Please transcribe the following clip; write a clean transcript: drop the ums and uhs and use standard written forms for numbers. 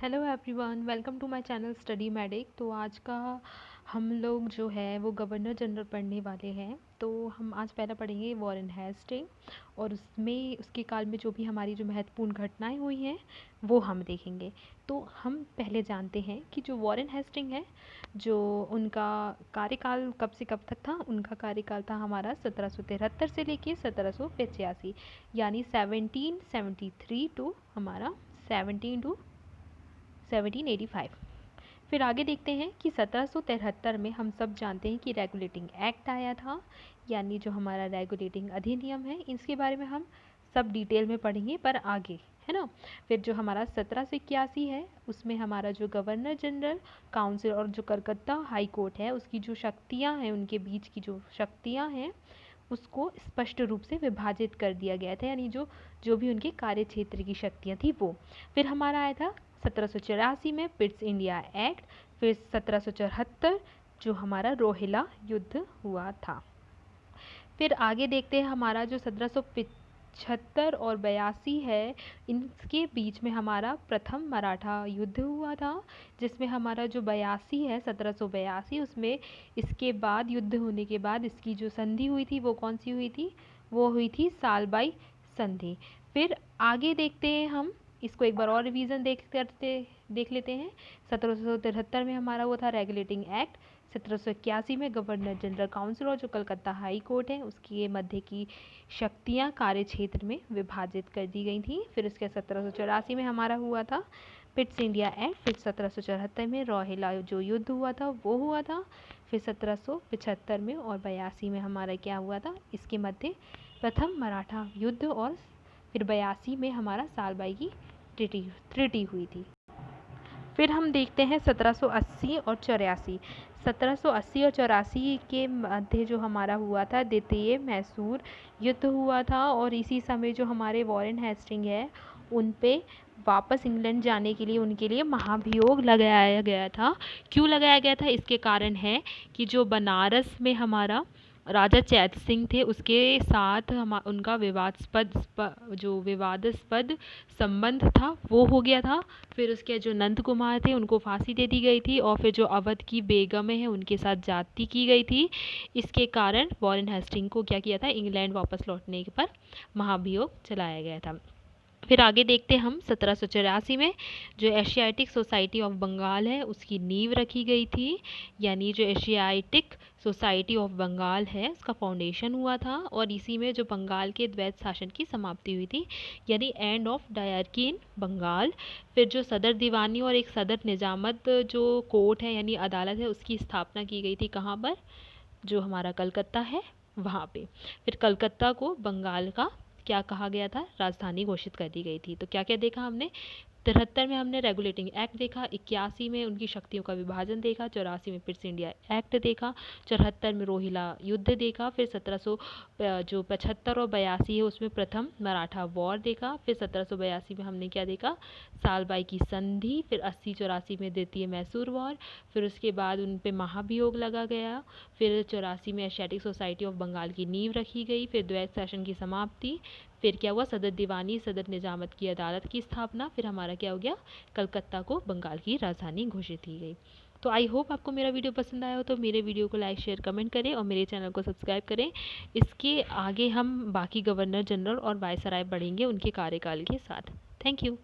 Hello everyone, welcome to my channel study medic. तो आज का हम लोग जो है वो गवर्नर जनरल पढ़ने वाले हैं। तो हम आज पहला पढ़ेंगे वॉरेन हेस्टिंग और उसमें उसके काल में जो भी हमारी जो महत्वपूर्ण घटनाएं हुई हैं वो हम देखेंगे। तो हम पहले जानते हैं कि जो वॉरेन हेस्टिंग है, जो उनका कार्यकाल कब से कब तक था। उनका कार्यकाल था हमारा 1773 से लेके 1785, यानी 1773 टू हमारा 1785। फिर आगे देखते हैं कि 1773 में हम सब जानते हैं कि रेगुलेटिंग एक्ट आया था, यानी जो हमारा रेगुलेटिंग अधिनियम है, इसके बारे में हम सब डिटेल में पढ़ेंगे पर आगे, है ना। फिर जो हमारा 1781 है, उसमें हमारा जो गवर्नर जनरल काउंसिल और जो कलकत्ता हाई कोर्ट है, उसकी जो शक्तियाँ हैं, उनके बीच की जो शक्तियाँ हैं उसको स्पष्ट रूप से विभाजित कर दिया गया था, यानी जो जो भी उनके कार्य क्षेत्र की शक्तियाँ थी वो। फिर हमारा आया था 1784 में पिट्स इंडिया एक्ट। फिर 1774 जो हमारा रोहिला युद्ध हुआ था। फिर आगे देखते हैं हमारा जो 1775 और 82 है, इनके बीच में हमारा प्रथम मराठा युद्ध हुआ था, जिसमें हमारा जो 82 है 1782, उसमें इसके बाद युद्ध होने के बाद इसकी जो संधि हुई थी वो कौन सी हुई थी, वो हुई थी सालबाई संधि। फिर आगे देखते हैं हम इसको एक बार और रिवीजन देख लेते हैं। 1773 में हमारा वो था रेगुलेटिंग एक्ट। 1781 में गवर्नर जनरल काउंसिल और जो कलकत्ता हाई कोर्ट है उसके मध्य की शक्तियाँ कार्य क्षेत्र में विभाजित कर दी गई थी। फिर उसके 1784 में हमारा हुआ था पिट्स इंडिया एक्ट। फिर 1774 में रोहिला जो युद्ध हुआ था वो हुआ था। फिर 1775 में और 82 में हमारा क्या हुआ था, इसके मध्य प्रथम मराठा युद्ध। और फिर 82 में हमारा सालबाई की ट्रीटी हुई थी। फिर हम देखते हैं 1780 और 84। 1780 और 84 के मध्य जो हमारा हुआ था द्वितीय मैसूर युद्ध हुआ था, और इसी समय जो हमारे वॉरेन हेस्टिंग है उन पे वापस इंग्लैंड जाने के लिए उनके लिए महाभियोग लगाया गया था। क्यों लगाया गया था, इसके कारण है कि जो बनारस में हमारा राजा चैत सिंह थे उसके साथ उनका विवादास्पद संबंध था वो हो गया था। फिर उसके जो नंद कुमार थे उनको फांसी दे दी गई थी, और फिर जो अवध की बेगमें हैं उनके साथ जाति की गई थी। इसके कारण वॉरेन हेस्टिंग को क्या किया था, इंग्लैंड वापस लौटने पर महाभियोग चलाया गया था। फिर आगे देखते हैं हम 1784 में जो एशियाटिक सोसाइटी ऑफ बंगाल है उसकी नींव रखी गई थी, यानी जो एशियाटिक सोसाइटी ऑफ बंगाल है उसका फाउंडेशन हुआ था, और इसी में जो बंगाल के द्वैत शासन की समाप्ति हुई थी, यानी एंड ऑफ डायरकी इन बंगाल। फिर जो सदर दीवानी और एक सदर निजामत जो कोर्ट है यानी अदालत है उसकी स्थापना की गई थी, कहाँ पर, जो हमारा कलकत्ता है वहाँ पे। फिर कलकत्ता को बंगाल का क्या कहा गया था, राजधानी घोषित कर दी गई थी। तो क्या क्या देखा हमने, 73 में हमने रेगुलेटिंग एक्ट देखा, 81 में उनकी शक्तियों का विभाजन देखा, 84 में पिट्स इंडिया एक्ट देखा, 74 में रोहिला युद्ध देखा, फिर 1700 जो 75 और 82 है उसमें प्रथम मराठा वॉर देखा, फिर 1782 में हमने क्या देखा, सालबाई की संधि, फिर 80-84 में द्वितीय मैसूर वॉर, फिर उसके बाद उन पे महाभियोग लगा गया, फिर 84 में एशियाटिक सोसाइटी ऑफ बंगाल की नींव रखी गई, फिर द्वैत शासन की समाप्ति, फिर क्या हुआ, सदर दीवानी सदर निजामत की अदालत की स्थापना, फिर हमारा क्या हो गया, कलकत्ता को बंगाल की राजधानी घोषित की गई। तो आई होप आपको मेरा वीडियो पसंद आया हो, तो मेरे वीडियो को लाइक शेयर कमेंट करें और मेरे चैनल को सब्सक्राइब करें। इसके आगे हम बाकी गवर्नर जनरल और वायसराय पढ़ेंगे उनके कार्यकाल के साथ। Thank you.